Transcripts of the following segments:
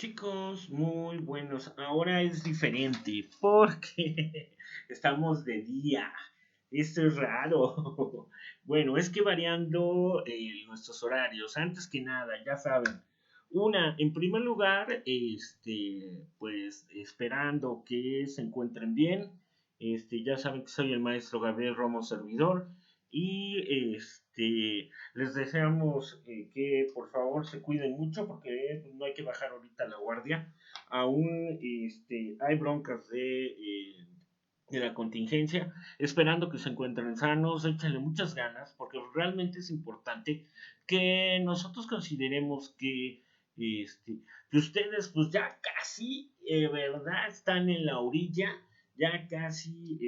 Chicos, muy buenos. Ahora es diferente porque estamos de día. Esto es raro. Bueno, es que variando nuestros horarios. Antes que nada, ya saben. En primer lugar, pues esperando que se encuentren bien. Ya saben que soy el maestro Gabriel Romo Servidor. Y les deseamos que por favor se cuiden mucho porque pues, no hay que bajar ahorita la guardia. Aún hay broncas de la contingencia, esperando que se encuentren sanos, échenle muchas ganas, porque realmente es importante que nosotros consideremos que ustedes pues ya casi, ¿verdad? Están en la orilla, ya casi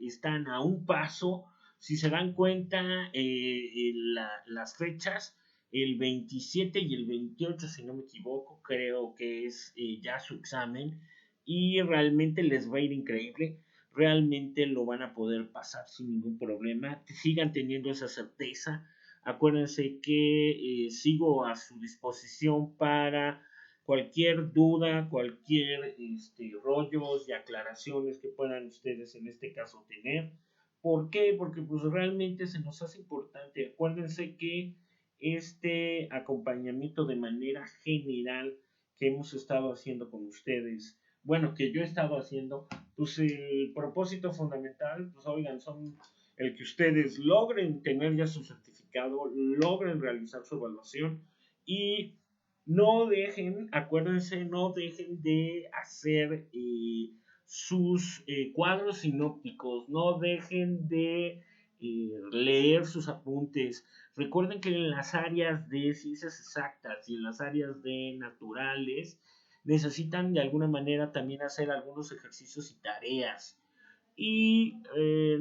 están a un paso. Si se dan cuenta, las fechas, el 27 y el 28, si no me equivoco, creo que es ya su examen y realmente les va a ir increíble, realmente lo van a poder pasar sin ningún problema, sigan teniendo esa certeza. Acuérdense que sigo a su disposición para cualquier duda, cualquier rollos y aclaraciones que puedan ustedes en este caso tener. ¿Por qué? Porque pues realmente se nos hace importante. Acuérdense que este acompañamiento de manera general que hemos estado haciendo con ustedes, bueno, que yo he estado haciendo, pues el propósito fundamental, pues oigan, son el que ustedes logren tener ya su certificado, logren realizar su evaluación y no dejen, acuérdense, no dejen de hacer sus cuadros sinópticos, no dejen de leer sus apuntes. Recuerden que en las áreas de ciencias exactas y en las áreas de naturales necesitan de alguna manera también hacer algunos ejercicios y tareas. Y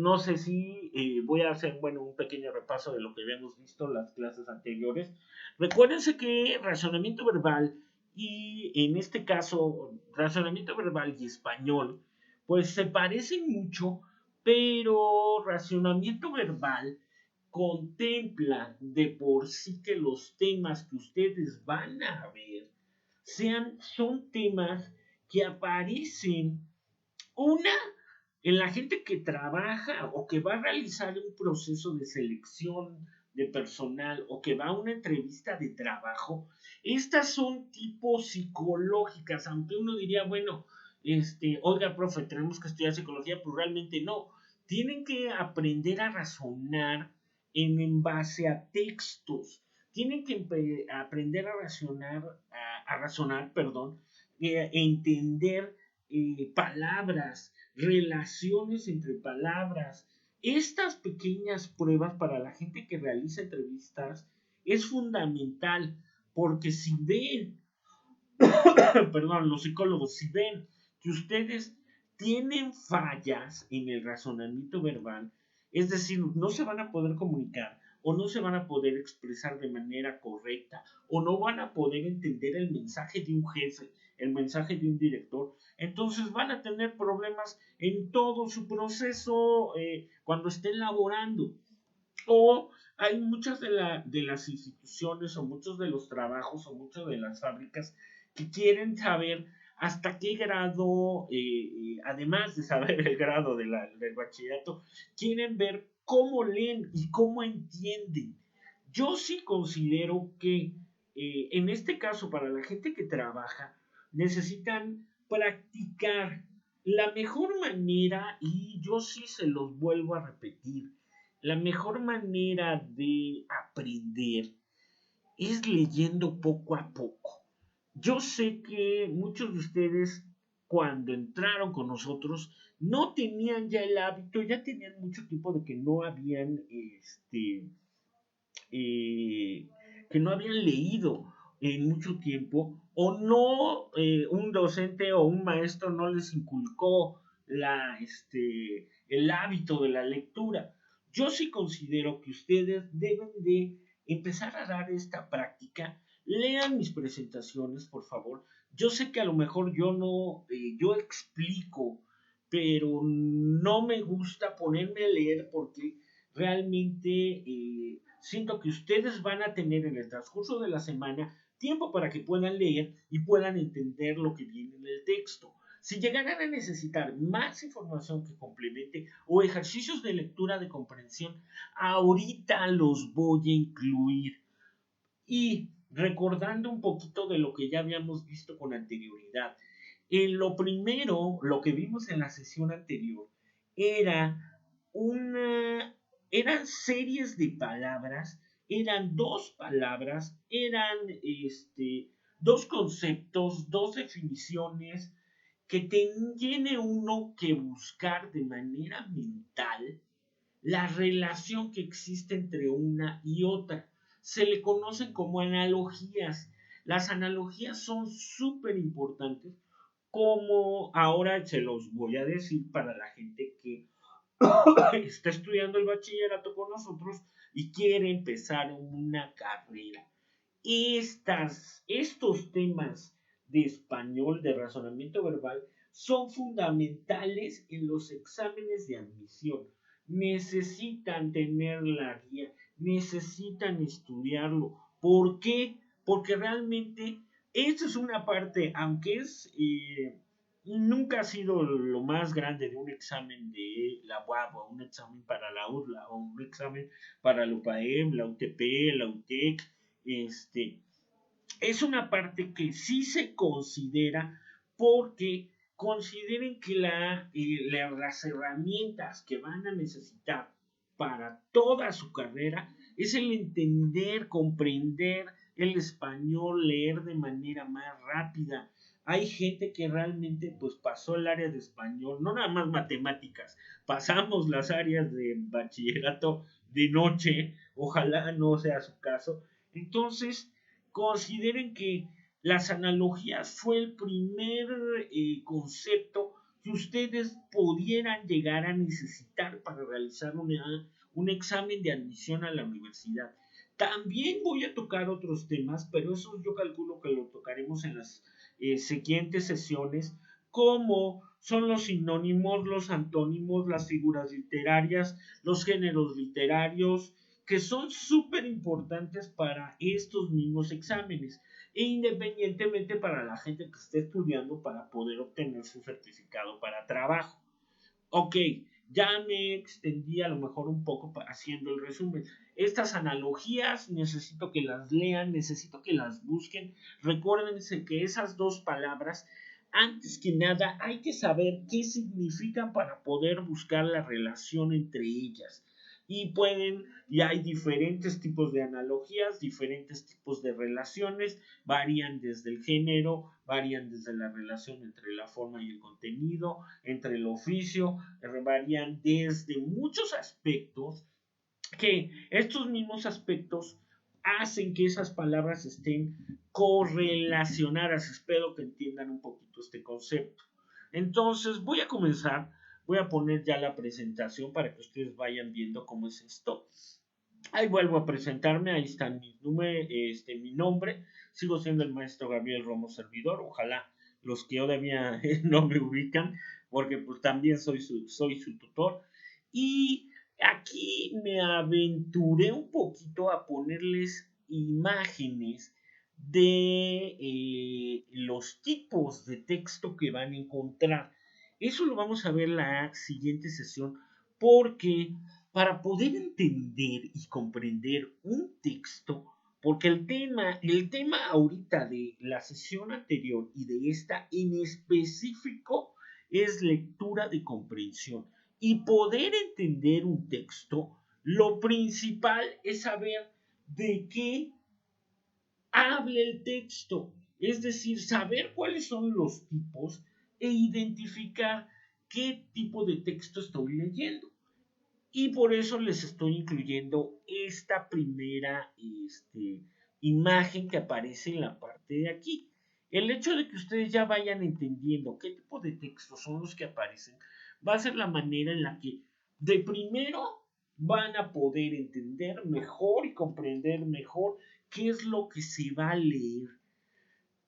no sé si voy a hacer, bueno, un pequeño repaso de lo que habíamos visto en las clases anteriores. Recuérdense que razonamiento verbal y en este caso razonamiento verbal y español, pues se parecen mucho, pero razonamiento verbal contempla de por sí que los temas que ustedes van a ver son temas que aparecen una en la gente que trabaja o que va a realizar un proceso de selección de personal o que va a una entrevista de trabajo. Estas son tipo psicológicas, aunque uno diría, bueno, oiga, profe, tenemos que estudiar psicología, pues realmente no. Tienen que aprender a razonar en base a textos. Tienen que aprender a razonar, perdón, entender palabras, relaciones entre palabras. Estas pequeñas pruebas para la gente que realiza entrevistas es fundamental porque si ven, perdón, los psicólogos, si ven que ustedes tienen fallas en el razonamiento verbal, es decir, no se van a poder comunicar o no se van a poder expresar de manera correcta o no van a poder entender el mensaje de un jefe, el mensaje de un director, entonces van a tener problemas en todo su proceso cuando estén laborando. O hay muchas de las instituciones o muchos de los trabajos o muchas de las fábricas que quieren saber hasta qué grado, además de saber el grado del bachillerato, quieren ver cómo leen y cómo entienden. Yo sí considero que en este caso para la gente que trabaja necesitan practicar la mejor manera, y yo sí se los vuelvo a repetir, la mejor manera de aprender es leyendo poco a poco. Yo sé que muchos de ustedes cuando entraron con nosotros no tenían ya el hábito, ya tenían mucho tiempo de que no habían eh, que no habían leído en mucho tiempo o no, un docente o un maestro no les inculcó el hábito de la lectura. Yo sí considero que ustedes deben de empezar a dar esta práctica. Lean mis presentaciones, por favor. Yo sé que a lo mejor yo no, yo explico, pero no me gusta ponerme a leer porque realmente siento que ustedes van a tener en el transcurso de la semana tiempo para que puedan leer y puedan entender lo que viene en el texto. Si llegaran a necesitar más información que complemente o ejercicios de lectura de comprensión, ahorita los voy a incluir. Y recordando un poquito de lo que ya habíamos visto con anterioridad, lo primero, lo que vimos en la sesión anterior, era eran series de palabras, eran dos palabras, eran dos conceptos, dos definiciones que tiene uno que buscar de manera mental la relación que existe entre una y otra. Se le conocen como analogías. Las analogías son súper importantes, como ahora se los voy a decir para la gente que está estudiando el bachillerato con nosotros y quiere empezar una carrera. Estos temas de español, de razonamiento verbal, son fundamentales en los exámenes de admisión. Necesitan tener la guía, necesitan estudiarlo. ¿Por qué? Porque realmente esto es una parte, aunque nunca ha sido lo más grande de un examen de la UAP o un examen para la URLA o un examen para la UPAEM, la UTP, la UTEC, es una parte que sí se considera porque consideren que las herramientas que van a necesitar para toda su carrera es el entender, comprender el español, leer de manera más rápida. Hay gente que realmente pues pasó el área de español, no nada más matemáticas, pasamos las áreas de bachillerato de noche, ojalá no sea su caso. Entonces, consideren que las analogías fue el primer concepto que ustedes pudieran llegar a necesitar para realizar un examen de admisión a la universidad. También voy a tocar otros temas, pero eso yo calculo que lo tocaremos en las siguientes sesiones, como son los sinónimos, los antónimos, las figuras literarias, los géneros literarios, que son súper importantes para estos mismos exámenes e independientemente para la gente que esté estudiando para poder obtener su certificado para trabajo. Ok, ya me extendí a lo mejor un poco haciendo el resumen. Estas analogías necesito que las lean, necesito que las busquen. Recuérdense que esas dos palabras, antes que nada, hay que saber qué significan para poder buscar la relación entre ellas. Y hay diferentes tipos de analogías, diferentes tipos de relaciones, varían desde el género, varían desde la relación entre la forma y el contenido, entre el oficio, varían desde muchos aspectos que estos mismos aspectos hacen que esas palabras estén correlacionadas. Espero que entiendan un poquito este concepto. Entonces voy a comenzar, voy a poner ya la presentación para que ustedes vayan viendo cómo es esto. Ahí vuelvo a presentarme, ahí está mi nombre, sigo siendo el maestro Gabriel Romo Servidor, ojalá los que todavía no me ubican, porque pues también soy su tutor. Y aquí me aventuré un poquito a ponerles imágenes de los tipos de texto que van a encontrar. Eso lo vamos a ver en la siguiente sesión porque para poder entender y comprender un texto, porque el tema ahorita de la sesión anterior y de esta en específico es lectura de comprensión. Y poder entender un texto, lo principal es saber de qué habla el texto, es decir, saber cuáles son los tipos e identificar qué tipo de texto estoy leyendo. Y por eso les estoy incluyendo esta primera imagen que aparece en la parte de aquí. El hecho de que ustedes ya vayan entendiendo qué tipo de textos son los que aparecen va a ser la manera en la que de primero van a poder entender mejor y comprender mejor qué es lo que se va a leer.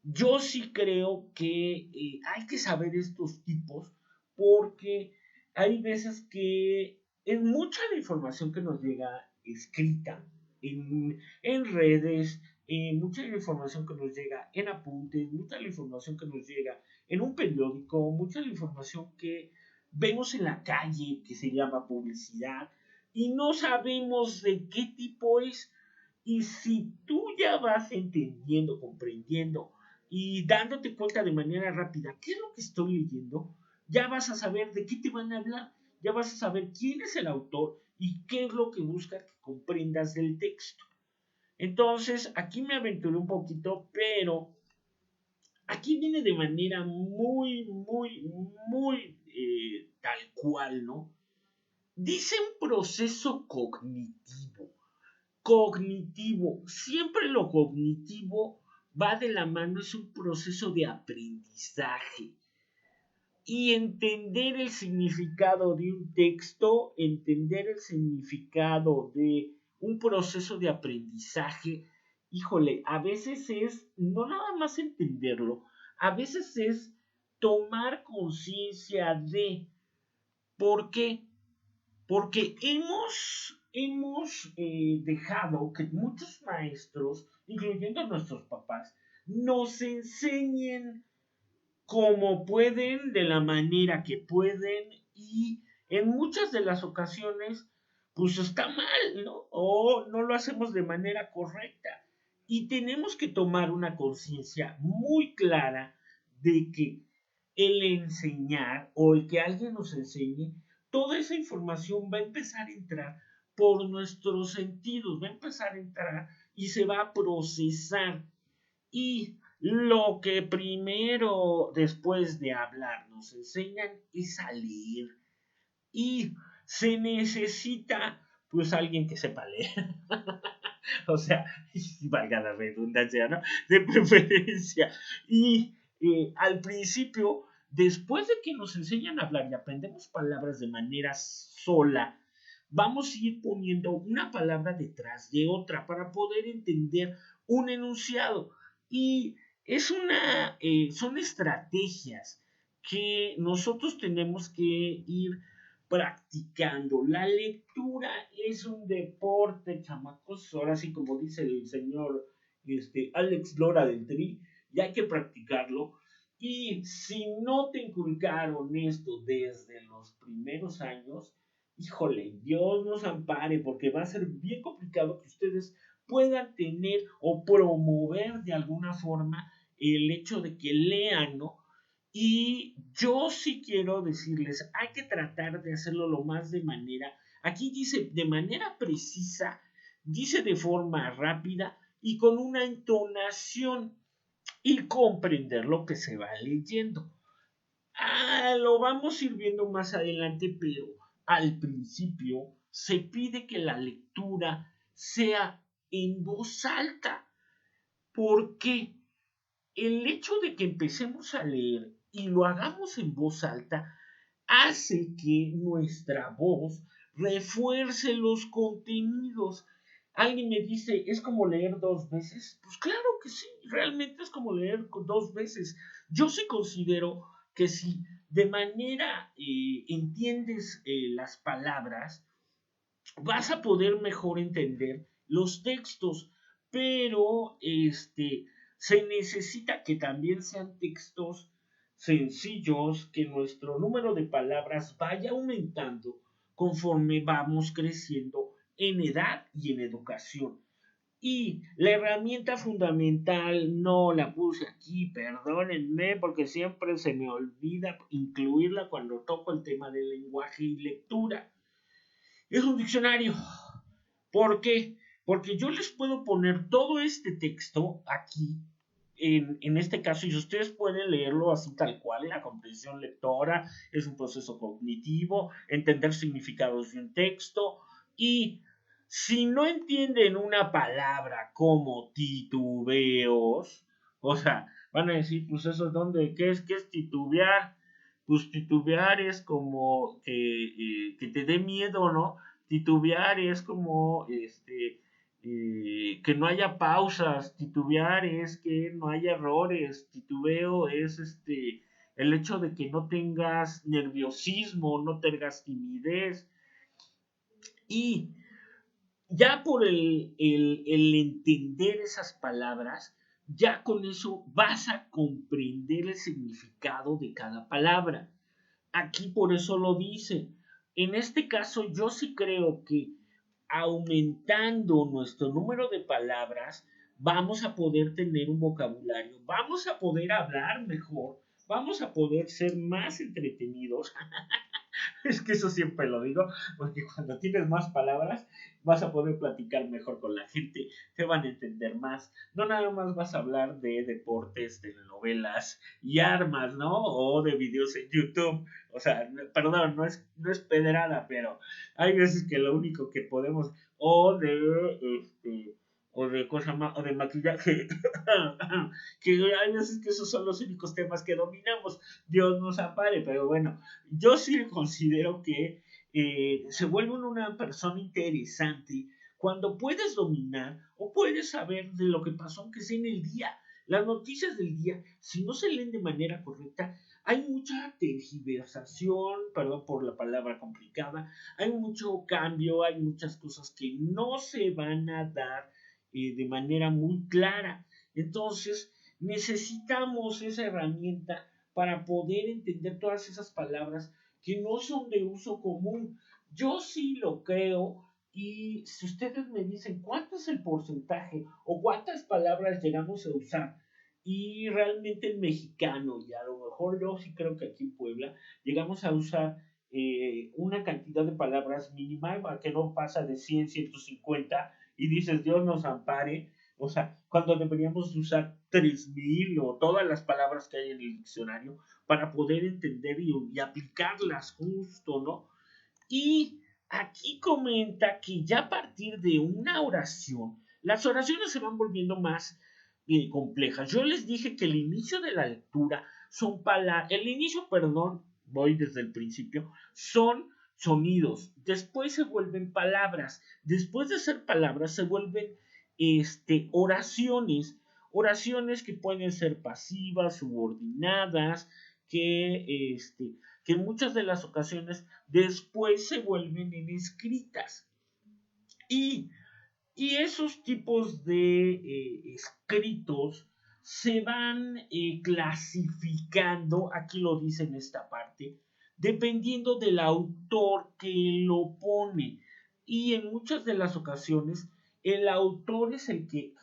Yo sí creo que hay que saber estos tipos porque hay veces que es mucha la información que nos llega escrita en redes, mucha de la información que nos llega en apuntes, mucha de la información que nos llega en un periódico, mucha de la información que vemos en la calle, que se llama publicidad, y no sabemos de qué tipo es. Y si tú ya vas entendiendo, comprendiendo y dándote cuenta de manera rápida qué es lo que estoy leyendo, ya vas a saber de qué te van a hablar, ya vas a saber quién es el autor y qué es lo que busca que comprendas del texto. Entonces, aquí me aventuré un poquito, pero aquí viene de manera muy tal cual, ¿no? Dice un proceso cognitivo. Cognitivo. Siempre lo cognitivo va de la mano, es un proceso de aprendizaje. Y entender el significado de un texto, entender el significado de un proceso de aprendizaje, híjole, a veces es no nada más entenderlo, a veces es tomar conciencia de por qué. Porque hemos dejado que muchos maestros, incluyendo nuestros papás, nos enseñen como pueden, de la manera que pueden, y en muchas de las ocasiones, pues está mal, ¿no? O no lo hacemos de manera correcta. Y tenemos que tomar una conciencia muy clara de que el enseñar o el que alguien nos enseñe, toda esa información va a empezar a entrar por nuestros sentidos, va a empezar a entrar y se va a procesar. Y lo que primero, después de hablar, nos enseñan es a leer. Y se necesita, pues, alguien que sepa leer. O sea, valga la redundancia, ¿no? De preferencia. Y al principio, después de que nos enseñan a hablar y aprendemos palabras de manera sola, vamos a ir poniendo una palabra detrás de otra para poder entender un enunciado. Y son estrategias que nosotros tenemos que ir practicando. La lectura es un deporte, chamacos, ahora sí como dice el señor Alex Lora del Tri, y hay que practicarlo. Y si no te inculcaron esto desde los primeros años, híjole, Dios nos ampare, porque va a ser bien complicado que ustedes puedan tener o promover de alguna forma el hecho de que lean, ¿no? Y yo sí quiero decirles, hay que tratar de hacerlo lo más de manera, aquí dice de manera precisa, dice de forma rápida y con una entonación y comprender lo que se va leyendo. Lo vamos a ir viendo más adelante, pero al principio se pide que la lectura sea en voz alta. ¿Por qué? El hecho de que empecemos a leer y lo hagamos en voz alta hace que nuestra voz refuerce los contenidos. Alguien me dice, ¿es como leer dos veces? Pues claro que sí, realmente es como leer dos veces. Yo sí considero que si de manera entiendes las palabras, vas a poder mejor entender los textos, pero se necesita que también sean textos sencillos, que nuestro número de palabras vaya aumentando conforme vamos creciendo en edad y en educación. Y la herramienta fundamental no la puse aquí, perdónenme, porque siempre se me olvida incluirla cuando toco el tema del lenguaje y lectura. Es un diccionario. ¿Por qué? Porque yo les puedo poner todo este texto aquí, en este caso, y ustedes pueden leerlo así tal cual. La comprensión lectora es un proceso cognitivo, entender significados de un texto, y si no entienden una palabra como titubeos, o sea, van a decir, pues eso es donde, qué es titubear? Pues titubear es como que te dé miedo, ¿no? Titubear es como que no haya pausas, titubear es que no haya errores, titubeo es el hecho de que no tengas nerviosismo, no tengas timidez. Y ya por el entender esas palabras, ya con eso vas a comprender el significado de cada palabra. Aquí por eso lo dice. En este caso yo sí creo que aumentando nuestro número de palabras, vamos a poder tener un vocabulario, vamos a poder hablar mejor, vamos a poder ser más entretenidos. Es que eso siempre lo digo, porque cuando tienes más palabras vas a poder platicar mejor con la gente, te van a entender más. No nada más vas a hablar de deportes, de novelas y armas, ¿no? O de videos en YouTube. O sea, perdón, no es pedrada, pero hay veces que lo único que podemos, o de, o de cosa más, o de maquillaje, que hay veces que esos son los únicos temas que dominamos. Dios nos ampare, pero bueno, yo sí considero que se vuelve una persona interesante cuando puedes dominar o puedes saber de lo que pasó, aunque sea en el día. Las noticias del día, si no se leen de manera correcta, hay mucha tergiversación, perdón por la palabra complicada, hay mucho cambio, hay muchas cosas que no se van a dar de manera muy clara. Entonces, necesitamos esa herramienta para poder entender todas esas palabras que no son de uso común. Yo sí lo creo y si ustedes me dicen cuánto es el porcentaje o cuántas palabras llegamos a usar y realmente en mexicano, y a lo mejor yo sí creo que aquí en Puebla llegamos a usar una cantidad de palabras mínima que no pasa de 100, 150 y dices Dios nos ampare, o sea, cuando deberíamos usar 3000 o todas las palabras que hay en el diccionario para poder entender y aplicarlas justo, ¿no? Y aquí comenta que ya a partir de una oración, las oraciones se van volviendo más complejas. Yo les dije que el inicio de la lectura son palabras, el inicio, perdón, voy desde el principio, son sonidos, después se vuelven palabras, después de ser palabras se vuelven oraciones, oraciones que pueden ser pasivas, subordinadas, que en muchas de las ocasiones después se vuelven en escritas. Y, y esos tipos de escritos se van clasificando, aquí lo dice en esta parte, dependiendo del autor que lo pone. Y en muchas de las ocasiones el autor es el que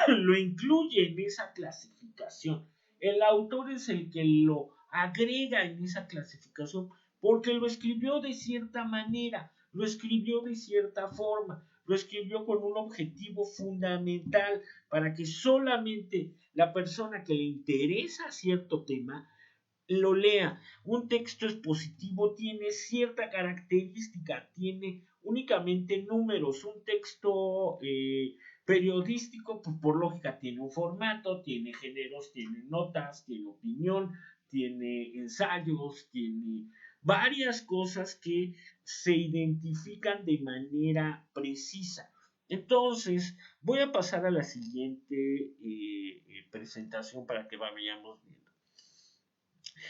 lo incluye en esa clasificación. El autor es el que lo agrega en esa clasificación porque lo escribió de cierta manera, lo escribió de cierta forma, lo escribió con un objetivo fundamental para que solamente la persona que le interesa cierto tema lo lea. Un texto expositivo tiene cierta característica, tiene únicamente números. Un texto periodístico, pues por lógica, tiene un formato, tiene géneros, tiene notas, tiene opinión, tiene ensayos, tiene varias cosas que se identifican de manera precisa. Entonces, voy a pasar a la siguiente presentación para que vayamos viendo.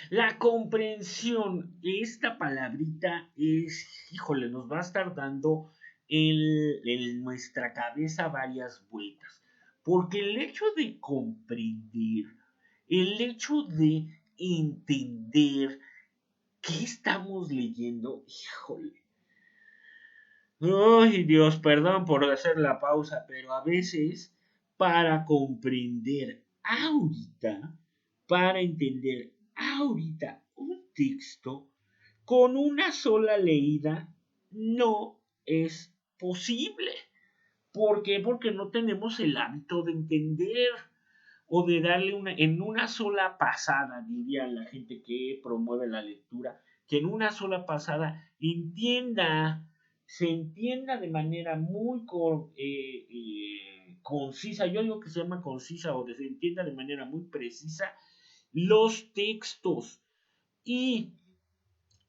La comprensión de esta palabrita es, híjole, nos va a estar dando en nuestra cabeza varias vueltas. Porque el hecho de comprender, el hecho de entender qué estamos leyendo, híjole. Ay, Dios, perdón por hacer la pausa, pero a veces para comprender ahorita, para entender ahorita un texto con una sola leída no es posible. ¿Por qué? Porque no tenemos el hábito de entender o de darle en una sola pasada, diría la gente que promueve la lectura, que en una sola pasada se entienda de manera muy concisa, yo digo que se llama concisa o que se entienda de manera muy precisa los textos y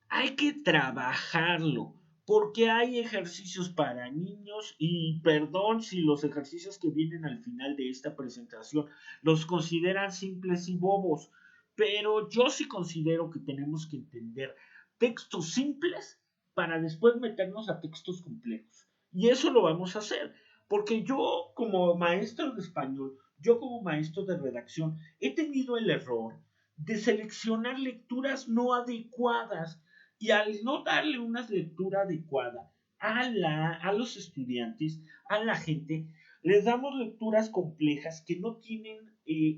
hay que trabajarlo porque hay ejercicios para niños y perdón si los ejercicios que vienen al final de esta presentación los consideran simples y bobos, pero yo sí considero que tenemos que entender textos simples para después meternos a textos complejos. Y eso lo vamos a hacer, porque yo como maestro de español, yo como maestro de redacción, he tenido el error de seleccionar lecturas no adecuadas y al no darle una lectura adecuada a los estudiantes, a la gente, les damos lecturas complejas que no tienen,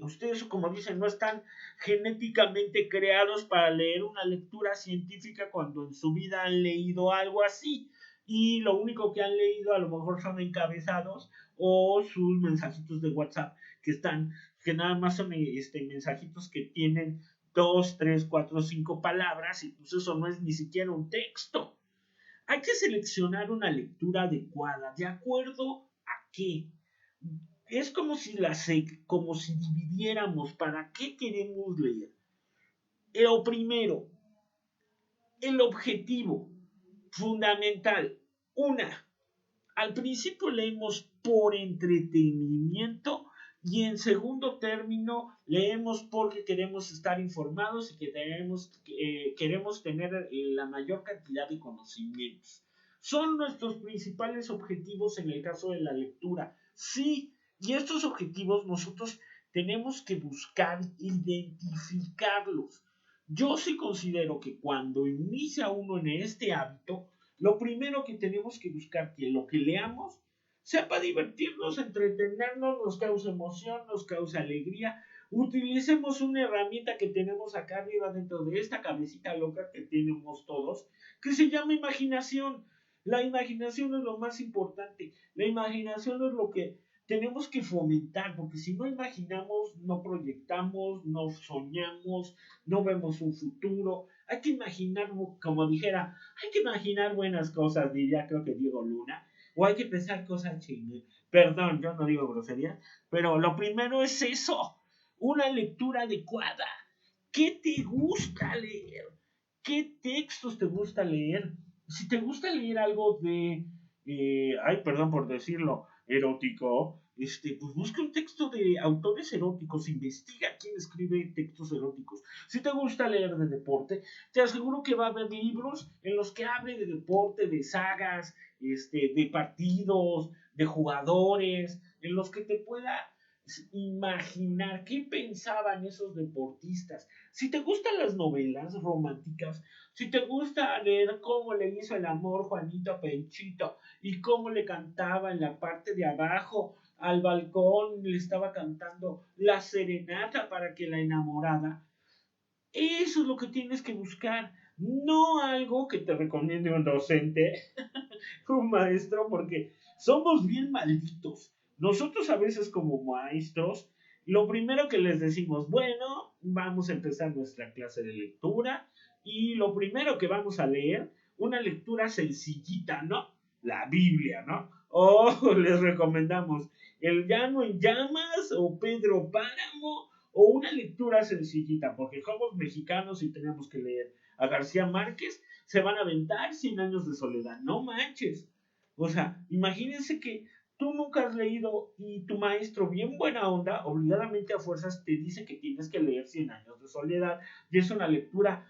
ustedes como dicen, no están genéticamente creados para leer una lectura científica cuando en su vida han leído algo así y lo único que han leído a lo mejor son encabezados o sus mensajitos de WhatsApp que nada más son mensajitos que tienen 2, 3, 4, 5 palabras y pues eso no es ni siquiera un texto. Hay que seleccionar una lectura adecuada, ¿de acuerdo a qué? Es como si dividiéramos para qué queremos leer. Lo primero, el objetivo fundamental. Una, al principio leemos por entretenimiento y en segundo término leemos porque queremos estar informados y que queremos tener la mayor cantidad de conocimientos. Son nuestros principales objetivos en el caso de la lectura. Sí, y estos objetivos nosotros tenemos que buscar identificarlos. Yo sí considero que cuando inicia uno en este hábito, lo primero que tenemos que buscar que lo que leamos sea para divertirnos, entretenernos, nos cause emoción, nos cause alegría. Utilicemos una herramienta que tenemos acá arriba dentro de esta cabecita loca que tenemos todos, que se llama imaginación. La imaginación es lo más importante. La imaginación es lo que tenemos que fomentar, porque si no imaginamos, no proyectamos, no soñamos, no vemos un futuro. Hay que imaginar, como dijera, hay que imaginar buenas cosas, diría creo que Diego Luna, o hay que pensar cosas chingas. Perdón, yo no digo groserías, pero lo primero es eso, una lectura adecuada. ¿Qué te gusta leer? ¿Qué textos te gusta leer? Si te gusta leer algo de, ay, perdón por decirlo, erótico, pues busca un texto de autores eróticos, investiga quién escribe textos eróticos. Si te gusta leer de deporte, te aseguro que va a haber libros en los que hable de deporte, de sagas, de partidos, de jugadores, en los que te pueda imaginar qué pensaban esos deportistas. Si te gustan las novelas románticas, si te gusta leer cómo le hizo el amor Juanito a Penchito y cómo le cantaba en la parte de abajo al balcón, le estaba cantando la serenata para que la enamorara. Eso es lo que tienes que buscar, no algo que te recomiende un docente, un maestro, porque somos bien malditos. Nosotros a veces como maestros, lo primero que les decimos, bueno, vamos a empezar nuestra clase de lectura y lo primero que vamos a leer, una lectura sencillita, ¿no? La Biblia, ¿no? O les recomendamos El Llano en Llamas o Pedro Páramo o una lectura sencillita, porque somos mexicanos y tenemos que leer a García Márquez, se van a aventar 100 años de soledad. No manches. O sea, imagínense que tú nunca has leído y tu maestro, bien buena onda, obligadamente a fuerzas te dice que tienes que leer 100 años de soledad. Y es una lectura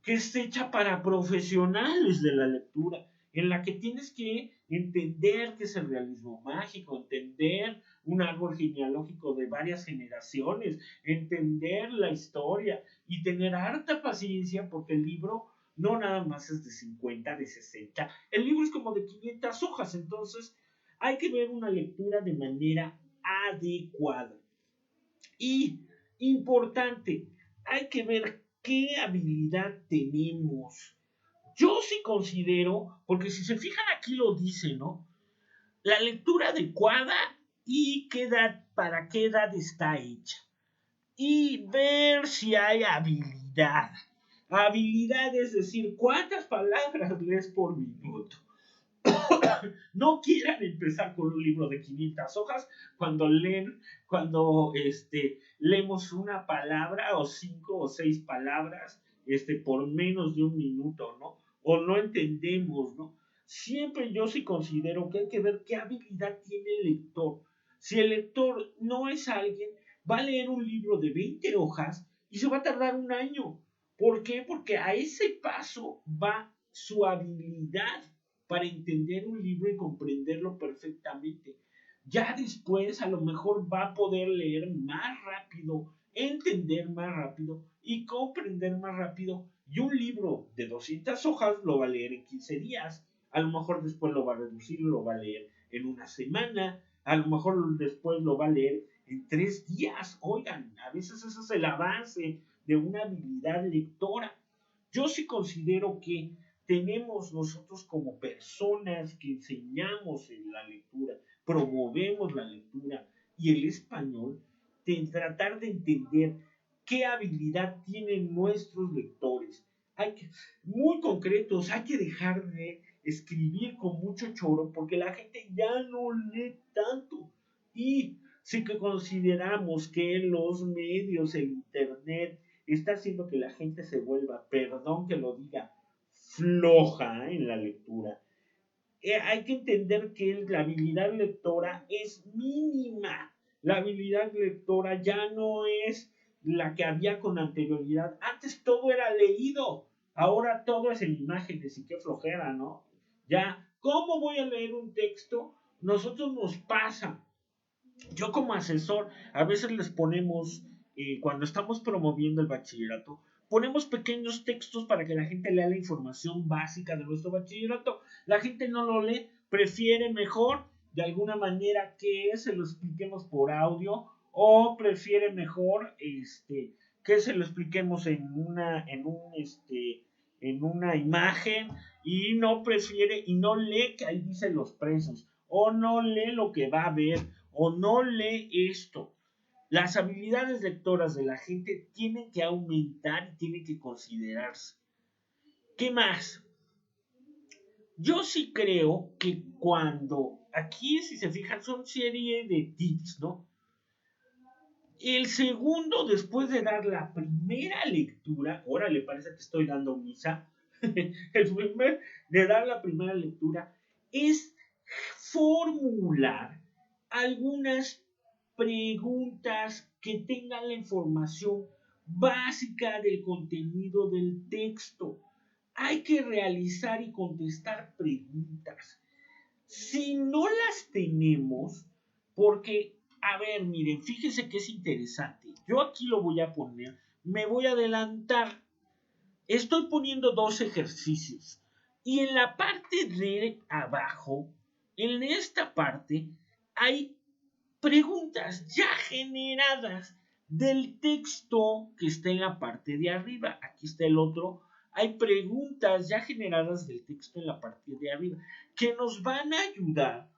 que es hecha para profesionales de la lectura, en la que tienes que entender qué es el realismo mágico, entender un árbol genealógico de varias generaciones, entender la historia y tener harta paciencia porque el libro no nada más es de 50, de 60, el libro es como de 500 hojas, entonces hay que ver una lectura de manera adecuada. Y importante, hay que ver qué habilidad tenemos. Yo sí considero, porque si se fijan aquí lo dice, ¿no? La lectura adecuada y qué edad, para qué edad está hecha. Y ver si hay habilidad. Habilidad es decir, cuántas palabras lees por minuto. No quieran empezar con un libro de 500 hojas cuando leemos una palabra o 5 o 6 palabras por menos de un minuto, ¿no? O no entendemos, ¿no? Siempre yo sí considero que hay que ver qué habilidad tiene el lector. Si el lector no es alguien, va a leer un libro de 20 hojas y se va a tardar un año. ¿Por qué? Porque a ese paso va su habilidad. para entender un libro y comprenderlo perfectamente. Ya después a lo mejor va a poder leer más rápido, entender más rápido y comprender más rápido. Y un libro de 200 hojas lo va a leer en 15 días. A lo mejor después lo va a reducir, lo va a leer en una semana. A lo mejor después lo va a leer en 3 días. Oigan, a veces eso es el avance de una habilidad lectora. Yo sí considero que tenemos nosotros como personas que enseñamos en la lectura, promovemos la lectura y el español, de tratar de entender qué habilidad tienen nuestros lectores. Hay que, muy concretos, hay que dejar de escribir con mucho choro porque la gente ya no lee tanto. Y sí que consideramos que los medios, el internet, está haciendo que la gente se vuelva, perdón que lo diga, floja en la lectura. Hay que entender que la habilidad lectora es mínima. La habilidad lectora ya no es la que había con anterioridad. Antes todo era leído, ahora todo es en imágenes y qué flojera, ¿no? Ya, ¿cómo voy a leer un texto? Nosotros nos pasa. Yo como asesor, a veces les ponemos, cuando estamos promoviendo el bachillerato, ponemos pequeños textos para que la gente lea la información básica de nuestro bachillerato. La gente no lo lee, prefiere mejor de alguna manera que se lo expliquemos por audio o prefiere mejor que se lo expliquemos en una imagen y no prefiere y no lee que ahí dice los precios o no lee lo que va a ver o no lee esto. Las habilidades lectoras de la gente tienen que aumentar y tienen que considerarse. ¿Qué más? Yo sí creo que cuando, aquí si se fijan, son serie de tips, ¿no? El segundo, después de dar la primera lectura, ahora le parece que estoy dando misa, el primer de dar la primera lectura es formular algunas preguntas que tengan la información básica del contenido del texto. Hay que realizar y contestar preguntas. Si no las tenemos, porque, a ver, miren, fíjense que es interesante. Yo aquí lo voy a poner, me voy a adelantar. Estoy poniendo dos ejercicios. Y en la parte de abajo, en esta parte, hay preguntas ya generadas del texto que está en la parte de arriba. Aquí está el otro. Hay preguntas ya generadas del texto en la parte de arriba que nos van a ayudar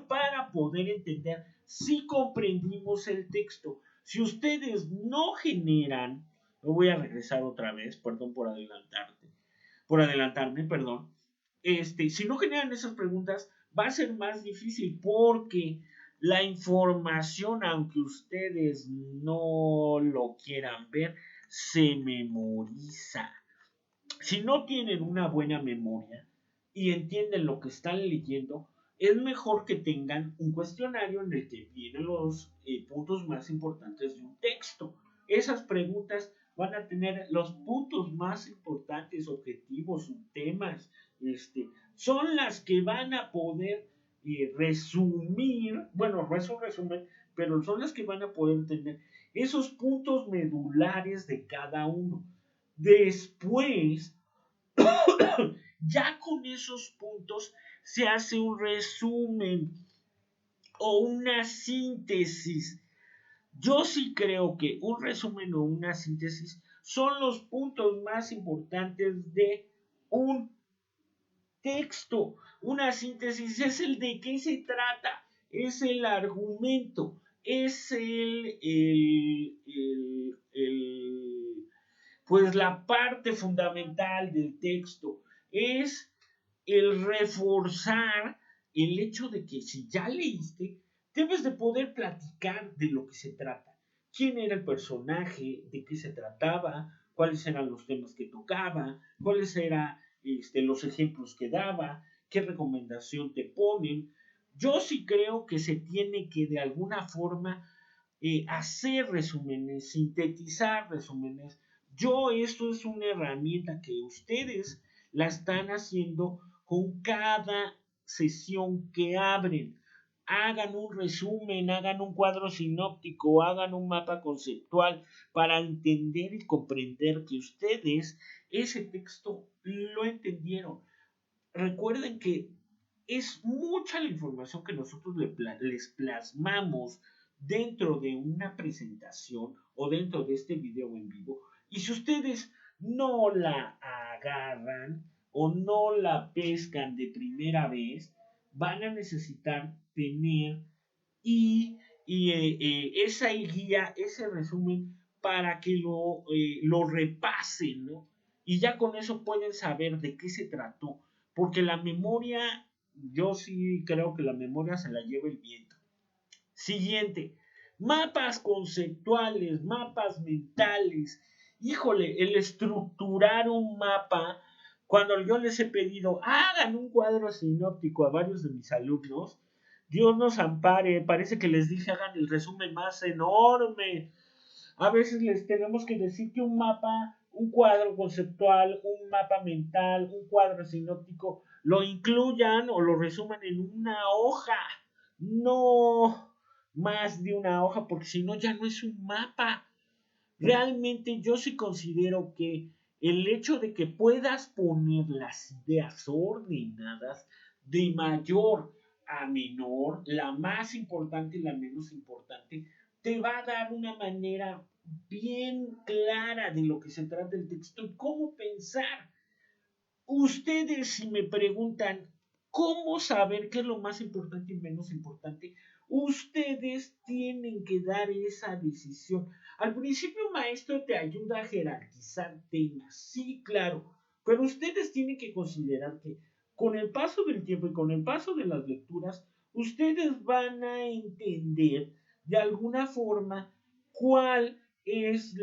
para poder entender si comprendimos el texto. Si ustedes no generan, lo voy a regresar otra vez, perdón por adelantarme, perdón. Si no generan esas preguntas, va a ser más difícil porque la información, aunque ustedes no lo quieran ver, se memoriza. Si no tienen una buena memoria y entienden lo que están leyendo, es mejor que tengan un cuestionario en el que vienen los puntos más importantes de un texto. Esas preguntas van a tener los puntos más importantes, objetivos, temas, son las que van a poder resumir, bueno, no es un resumen, pero son las que van a poder tener esos puntos medulares de cada uno. Después, ya con esos puntos se hace un resumen o una síntesis. Yo sí creo que un resumen o una síntesis son los puntos más importantes de un texto. Una síntesis es el de qué se trata, es el argumento, es pues la parte fundamental del texto, es el reforzar el hecho de que si ya leíste, debes de poder platicar de lo que se trata. ¿Quién era el personaje? ¿De qué se trataba? ¿Cuáles eran los temas que tocaba? ¿Cuáles eran los ejemplos que daba? ¿Qué recomendación te ponen? Yo sí creo que se tiene que de alguna forma hacer resúmenes, sintetizar resúmenes. Esto es una herramienta que ustedes la están haciendo con cada sesión que abren. Hagan un resumen, hagan un cuadro sinóptico, hagan un mapa conceptual para entender y comprender que ustedes ese texto lo entendieron. Recuerden que es mucha la información que nosotros les plasmamos dentro de una presentación o dentro de este video en vivo. Y si ustedes no la agarran o no la pescan de primera vez, van a necesitar tener y, esa guía, ese resumen para que lo repasen, ¿no? Y ya con eso pueden saber de qué se trató, porque la memoria, yo sí creo que la memoria se la lleva el viento. Siguiente, mapas conceptuales, mapas mentales. Híjole, el estructurar un mapa, cuando yo les he pedido, hagan un cuadro sinóptico a varios de mis alumnos, Dios nos ampare, parece que les dije, hagan el resumen más enorme. A veces les tenemos que decir que un mapa, un cuadro conceptual, un mapa mental, un cuadro sinóptico, lo incluyan o lo resuman en una hoja. No más de una hoja, porque si no ya no es un mapa. Realmente yo sí considero que el hecho de que puedas poner las ideas ordenadas de mayor a menor, la más importante y la menos importante, te va a dar una manera bien clara de lo que se trata el texto y cómo pensar. Ustedes, si me preguntan cómo saber qué es lo más importante y menos importante, ustedes tienen que dar esa decisión. Al principio, maestro te ayuda a jerarquizar temas, sí, claro, pero ustedes tienen que considerar que con el paso del tiempo y con el paso de las lecturas, ustedes van a entender de alguna forma cuál es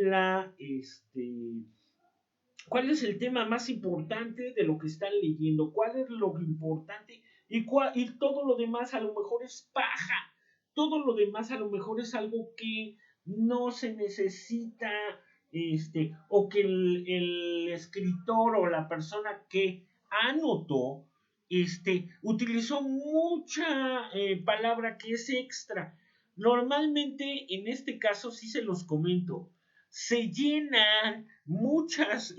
cuál es el tema más importante de lo que están leyendo, cuál es lo importante y todo lo demás a lo mejor es paja, todo lo demás a lo mejor es algo que no se necesita, o que el escritor o la persona que anotó, utilizó mucha palabra que es extra. Normalmente en este caso sí se los comento, se llenan muchas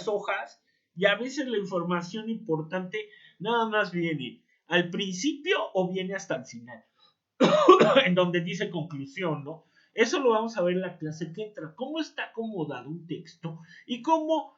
hojas y a veces la información importante nada más viene al principio o viene hasta el final, en donde dice conclusión, ¿no? Eso lo vamos a ver en la clase que entra, cómo está acomodado un texto y cómo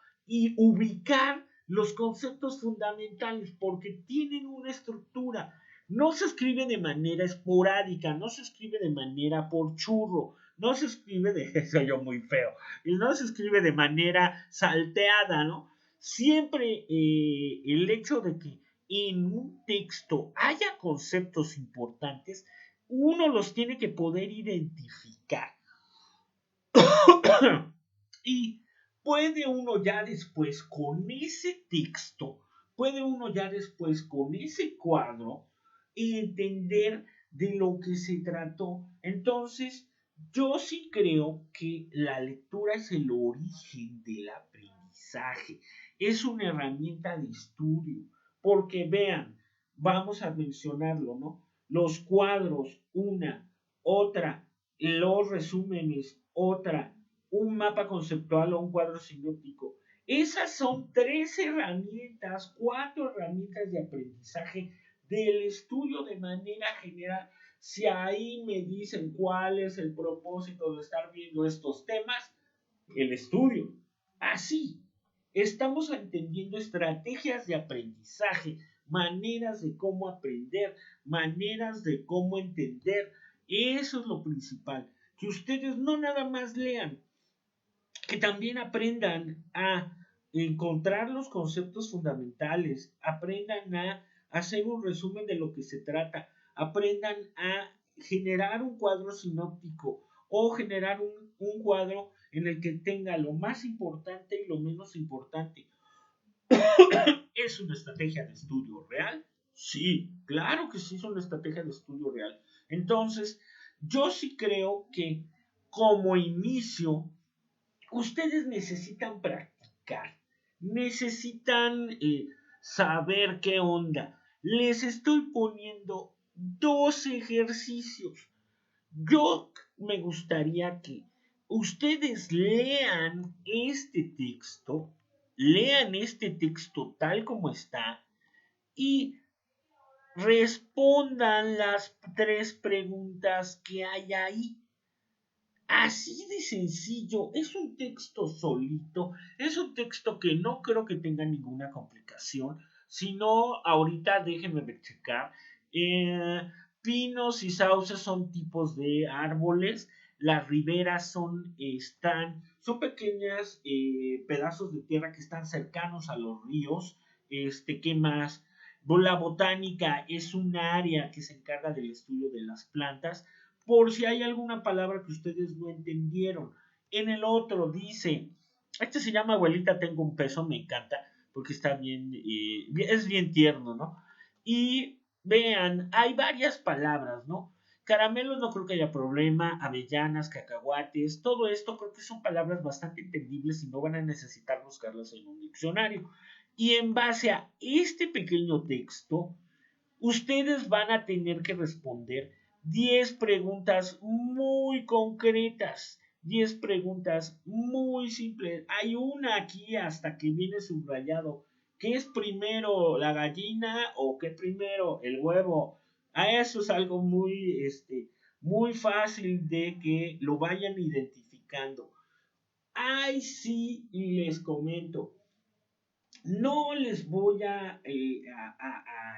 ubicar los conceptos fundamentales, porque tienen una estructura. No se escribe de manera esporádica, no se escribe de manera por churro, no se escribe de, soy yo muy feo, y no se escribe de manera salteada, ¿no? Siempre el hecho de que en un texto haya conceptos importantes, uno los tiene que poder identificar. Y puede uno ya después con ese texto, puede uno ya después con ese cuadro entender de lo que se trató. Entonces, yo sí creo que la lectura es el origen del aprendizaje, es una herramienta de estudio, porque vean, vamos a mencionarlo, ¿no? Los cuadros, una, otra, los resúmenes, otra, un mapa conceptual o un cuadro sinóptico. Esas son 3 herramientas, 4 herramientas de aprendizaje del estudio de manera general. Si ahí me dicen cuál es el propósito de estar viendo estos temas, el estudio. Así, estamos entendiendo estrategias de aprendizaje, maneras de cómo aprender, maneras de cómo entender. Eso es lo principal. Que ustedes no nada más lean, que también aprendan a encontrar los conceptos fundamentales, aprendan a hacer un resumen de lo que se trata, aprendan a generar un cuadro sinóptico o generar un cuadro en el que tenga lo más importante y lo menos importante. ¿Es una estrategia de estudio real? Sí, claro que sí es una estrategia de estudio real. Entonces, yo sí creo que como inicio ustedes necesitan practicar, necesitan saber qué onda. Les estoy poniendo dos ejercicios. Yo me gustaría que ustedes lean este texto tal como está y respondan las tres preguntas que hay ahí. Así de sencillo, es un texto solito, es un texto que no creo que tenga ninguna complicación, sino ahorita déjenme checar. Eh, Pinos y sauces son tipos de árboles, las riberas son pequeñas pedazos de tierra que están cercanos a los ríos. ¿Qué más? La botánica es un área que se encarga del estudio de las plantas por si hay alguna palabra que ustedes no entendieron. En el otro dice, este se llama Abuelita Tengo un Peso, me encanta, porque está bien, es bien tierno, ¿no? Y vean, hay varias palabras, ¿no? Caramelos no creo que haya problema, avellanas, cacahuates, todo esto creo que son palabras bastante entendibles y no van a necesitar buscarlas en un diccionario. Y en base a este pequeño texto, ustedes van a tener que responder 10 preguntas muy concretas, 10 preguntas muy simples. Hay una aquí hasta que viene subrayado. ¿Qué es primero, la gallina o qué primero, el huevo? A eso es algo muy fácil de que lo vayan identificando. Ay, sí, les comento, no les voy a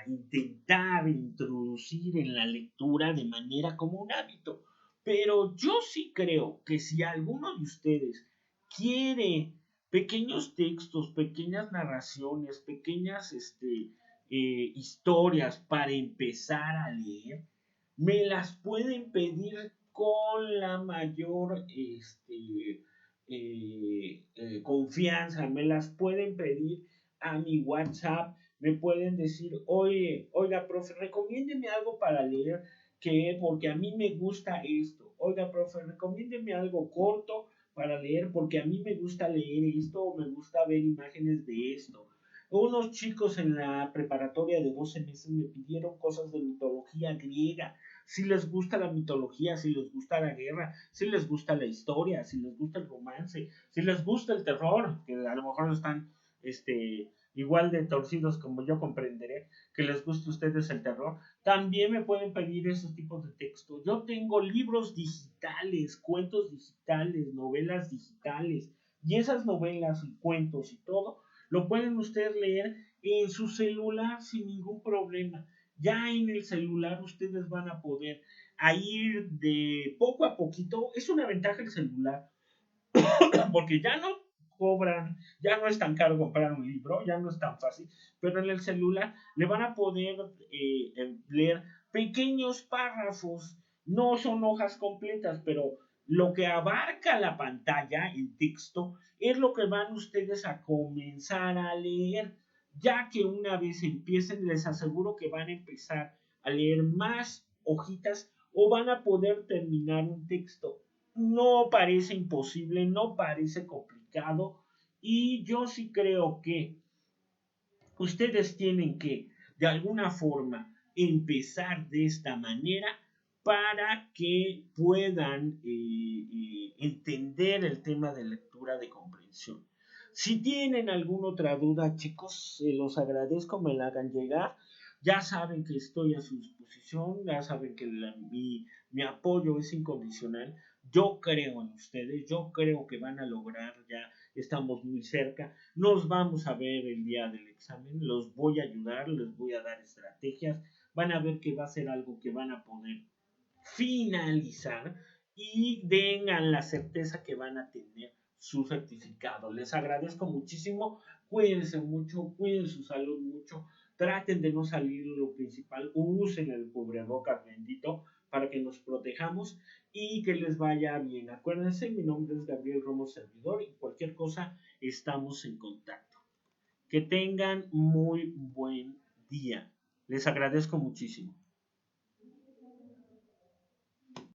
intentar introducir en la lectura de manera como un hábito, pero yo sí creo que si alguno de ustedes quiere pequeños textos, pequeñas narraciones, pequeñas historias para empezar a leer, me las pueden pedir con la mayor confianza, me las pueden pedir a mi WhatsApp, me pueden decir, oiga, profe, recomiéndeme algo para leer, porque a mí me gusta esto. Oiga, profe, recomiéndeme algo corto para leer, porque a mí me gusta leer esto, o me gusta ver imágenes de esto. Unos chicos en la preparatoria de 12 meses me pidieron cosas de mitología griega. Si les gusta la mitología, si les gusta la guerra, si les gusta la historia, si les gusta el romance, si les gusta el terror, que a lo mejor están igual de torcidos como yo comprenderé, que les guste a ustedes el terror, también me pueden pedir esos tipos de textos. Yo tengo libros digitales, cuentos digitales, novelas digitales, y esas novelas y cuentos y todo, lo pueden ustedes leer en su celular sin ningún problema. Ya en el celular ustedes van a poder ir de poco a poquito. Es una ventaja el celular, porque ya no cobran, ya no es tan caro comprar un libro, ya no es tan fácil, pero en el celular le van a poder leer pequeños párrafos, no son hojas completas, pero lo que abarca la pantalla en texto es lo que van ustedes a comenzar a leer, ya que una vez empiecen les aseguro que van a empezar a leer más hojitas o van a poder terminar un texto. No parece imposible, no parece complicado y yo sí creo que ustedes tienen que de alguna forma empezar de esta manera para que puedan entender el tema de lectura de comprensión. Si tienen alguna otra duda, chicos, se los agradezco, me la hagan llegar. Ya saben que estoy a su disposición, ya saben que mi apoyo es incondicional. Yo creo en ustedes, yo creo que van a lograr, ya estamos muy cerca. Nos vamos a ver el día del examen, los voy a ayudar, les voy a dar estrategias, van a ver que va a ser algo que van a poder finalizar y tengan la certeza que van a tener su certificado. Les agradezco muchísimo, cuídense mucho, cuiden su salud mucho, traten de no salir lo principal, usen el cubrebocas bendito para que nos protejamos y que les vaya bien. Acuérdense, mi nombre es Gabriel Romo Servidor y cualquier cosa estamos en contacto. Que tengan muy buen día. Les agradezco muchísimo.